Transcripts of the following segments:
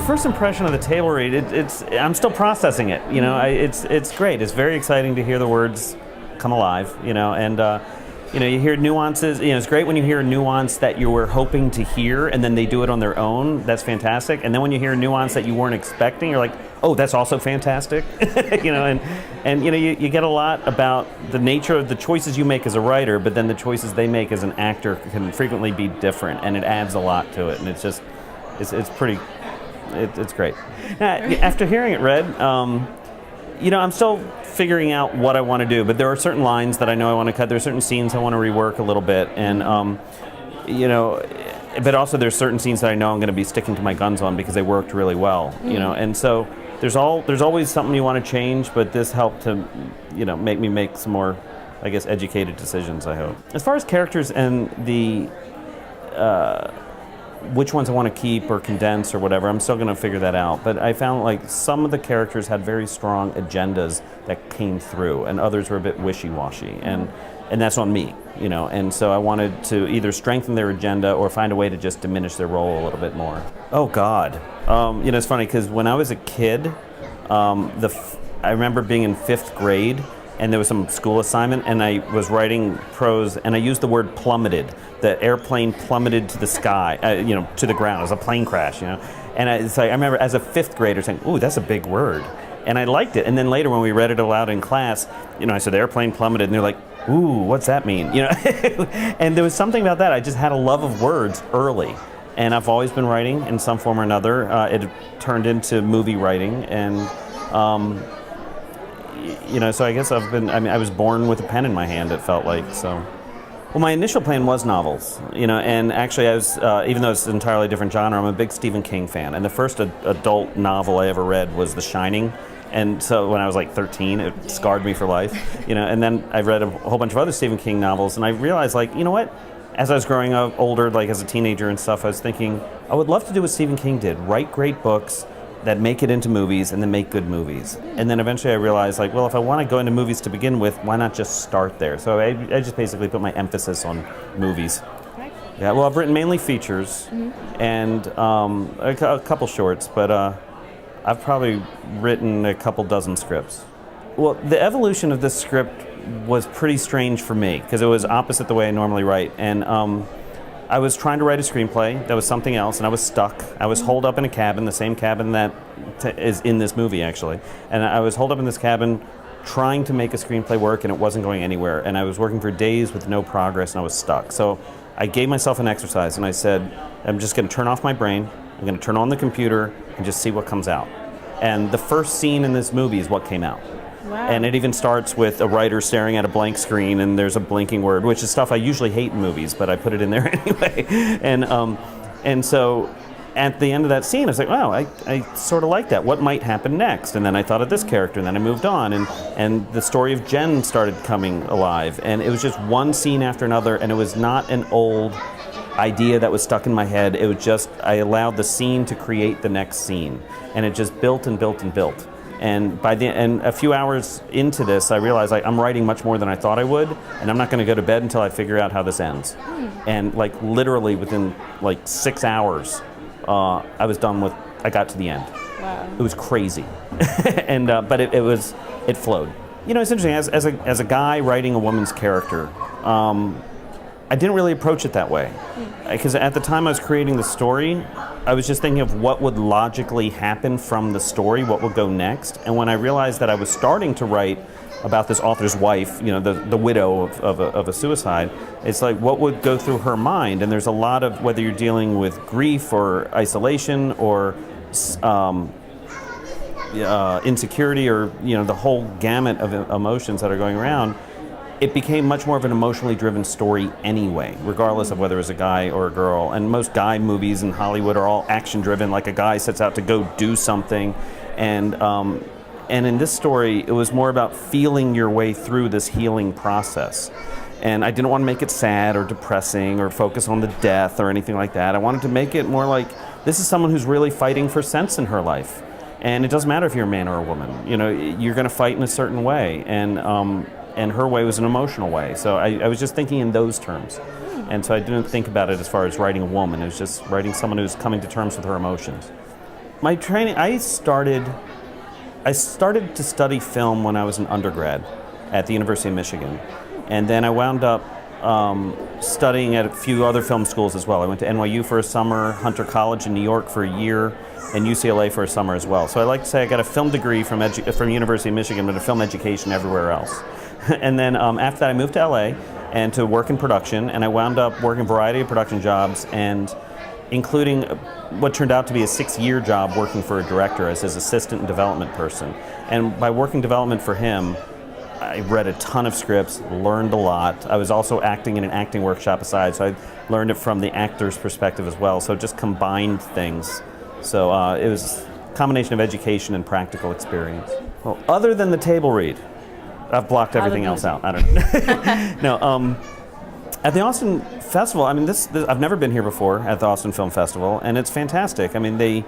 first impression of the table read, I'm still processing it. You know, it's great. It's very exciting to hear the words come alive. You know, and you know, you hear nuances. You know, it's great when you hear a nuance that you were hoping to hear, and then they do it on their own. That's fantastic. And then when you hear a nuance that you weren't expecting, you're like, oh, that's also fantastic. You know, and you know, you get a lot about the nature of the choices you make as a writer, but then the choices they make as an actor can frequently be different, and it adds a lot to it. And it's just, it's pretty. It's great. After hearing it read, you know, I'm still figuring out what I want to do, but there are certain lines that I know I want to cut. There are certain scenes I want to rework a little bit, and you know, but also there's certain scenes that I know I'm going to be sticking to my guns on because they worked really well. You know, and so there's always something you want to change, but this helped to, you know, make me make some more, I guess, educated decisions, I hope. As far as characters and the which ones I want to keep or condense or whatever, I'm still going to figure that out. But I found like some of the characters had very strong agendas that came through, and others were a bit wishy-washy, and that's on me, you know. And so I wanted to either strengthen their agenda or find a way to just diminish their role a little bit more. Oh God, you know, it's funny because when I was a kid, I remember being in 5th grade. And there was some school assignment, and I was writing prose, and I used the word plummeted. The airplane plummeted to the sky, you know, to the ground. It was a plane crash, you know. And it's like, I remember as a 5th grader saying, "Ooh, that's a big word," and I liked it. And then later, when we read it aloud in class, you know, I said, "The airplane plummeted," and they're like, "Ooh, what's that mean?" You know. And there was something about that. I just had a love of words early, and I've always been writing in some form or another. It turned into movie writing, and you know, so I guess I was born with a pen in my hand, it felt like, so. Well, my initial plan was novels, you know, and actually I was, even though it's an entirely different genre, I'm a big Stephen King fan, and the first adult novel I ever read was The Shining, and so when I was like 13, it scarred me for life, you know, and then I read a whole bunch of other Stephen King novels, and I realized, like, you know what, as I was growing up older, like as a teenager and stuff, I was thinking, I would love to do what Stephen King did, write great books, that make it into movies and then make good movies. And then eventually I realized, like, well, if I want to go into movies to begin with, why not just start there? So I just basically put my emphasis on movies. Okay. Yeah, well, I've written mainly features and a couple shorts, but I've probably written a couple dozen scripts. Well, the evolution of this script was pretty strange for me because it was opposite the way I normally write. And I was trying to write a screenplay that was something else, and I was stuck. I was holed up in a cabin, the same cabin that is in this movie, actually. And I was holed up in this cabin trying to make a screenplay work, and it wasn't going anywhere. And I was working for days with no progress, and I was stuck. So I gave myself an exercise, and I said, I'm just going to turn off my brain, I'm going to turn on the computer, and just see what comes out. And the first scene in this movie is what came out. Wow. And it even starts with a writer staring at a blank screen and there's a blinking word, which is stuff I usually hate in movies, but I put it in there anyway. And so at the end of that scene, I was like, wow, I sort of like that. What might happen next? And then I thought of this character, and then I moved on, and the story of Jen started coming alive. And it was just one scene after another, and it was not an old idea that was stuck in my head. It was just, I allowed the scene to create the next scene. And it just built and built and built. And and a few hours into this, I realized, like, I'm writing much more than I thought I would, and I'm not going to go to bed until I figure out how this ends. And like literally within like 6 hours, I was done with. I got to the end. Wow! It was crazy, and but it flowed. You know, it's interesting. As a guy writing a woman's character, I didn't really approach it that way, because at the time I was creating the story, I was just thinking of what would logically happen from the story, what would go next. And when I realized that I was starting to write about this author's wife, you know, the widow of a suicide, it's like, what would go through her mind? And there's a lot of, whether you're dealing with grief or isolation or insecurity, or, you know, the whole gamut of emotions that are going around, it became much more of an emotionally driven story anyway, regardless of whether it was a guy or a girl. And most guy movies in Hollywood are all action driven, like a guy sets out to go do something. And in this story, it was more about feeling your way through this healing process. And I didn't want to make it sad or depressing or focus on the death or anything like that. I wanted to make it more like, this is someone who's really fighting for sense in her life. And it doesn't matter if you're a man or a woman. You know, you're going to fight in a certain way. And her way was an emotional way. So I was just thinking in those terms. And so I didn't think about it as far as writing a woman. It was just writing someone who's coming to terms with her emotions. My training, I started to study film when I was an undergrad at the University of Michigan. And then I wound up studying at a few other film schools as well. I went to NYU for a summer, Hunter College in New York for a year, and UCLA for a summer as well. So I like to say I got a film degree from University of Michigan, but a film education everywhere else. And then after that I moved to LA and to work in production, and I wound up working a variety of production jobs, and including what turned out to be a 6-year job working for a director as his assistant and development person. And by working development for him, I read a ton of scripts, learned a lot. I was also acting in an acting workshop aside, so I learned it from the actor's perspective as well. So it just combined things. So it was a combination of education and practical experience. Well, other than the table read, I've blocked everything else out. I don't know. No, at the Austin Festival, I mean, this I've never been here before at the Austin Film Festival, and it's fantastic. I mean, they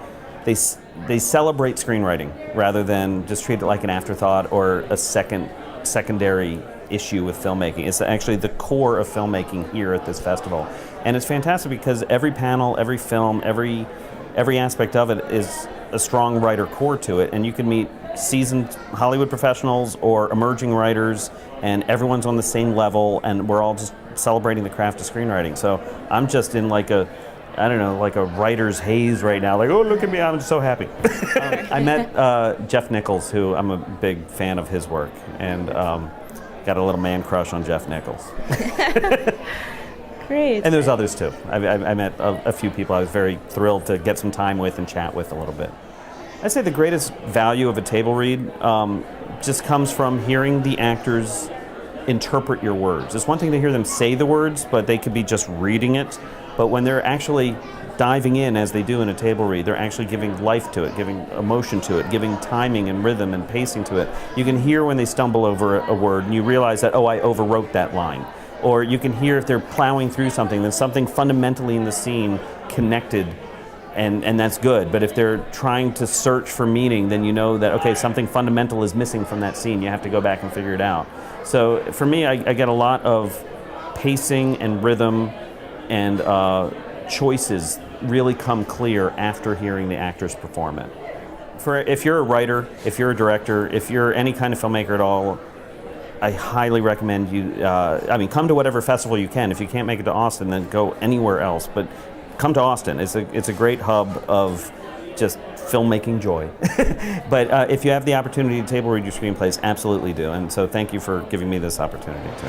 celebrate screenwriting rather than just treat it like an afterthought or a secondary issue with filmmaking. It's actually the core of filmmaking here at this festival, and it's fantastic because every panel, every film, every aspect of it is a strong writer core to it, and you can meet seasoned Hollywood professionals or emerging writers, and everyone's on the same level, and we're all just celebrating the craft of screenwriting. So I'm just in like a writer's haze right now. Like, oh, look at me, I'm so happy. I met Jeff Nichols, who I'm a big fan of his work, and got a little man crush on Jeff Nichols. Great. And there's others too. I met a few people I was very thrilled to get some time with and chat with a little bit. I'd say the greatest value of a table read just comes from hearing the actors interpret your words. It's one thing to hear them say the words, but they could be just reading it. But when they're actually diving in, as they do in a table read, they're actually giving life to it, giving emotion to it, giving timing and rhythm and pacing to it. You can hear when they stumble over a word and you realize that, oh, I overwrote that line. Or you can hear if they're plowing through something, there's something fundamentally in the scene connected, and that's good. But if they're trying to search for meaning, then you know that, okay, something fundamental is missing from that scene. You have to go back and figure it out. So for me, I get a lot of pacing and rhythm and choices really come clear after hearing the actors perform it. If you're a writer, if you're a director, if you're any kind of filmmaker at all, I highly recommend you, come to whatever festival you can. If you can't make it to Austin, then go anywhere else. But come to Austin. It's a great hub of just filmmaking joy. But if you have the opportunity to table read your screenplays, absolutely do. And so thank you for giving me this opportunity too.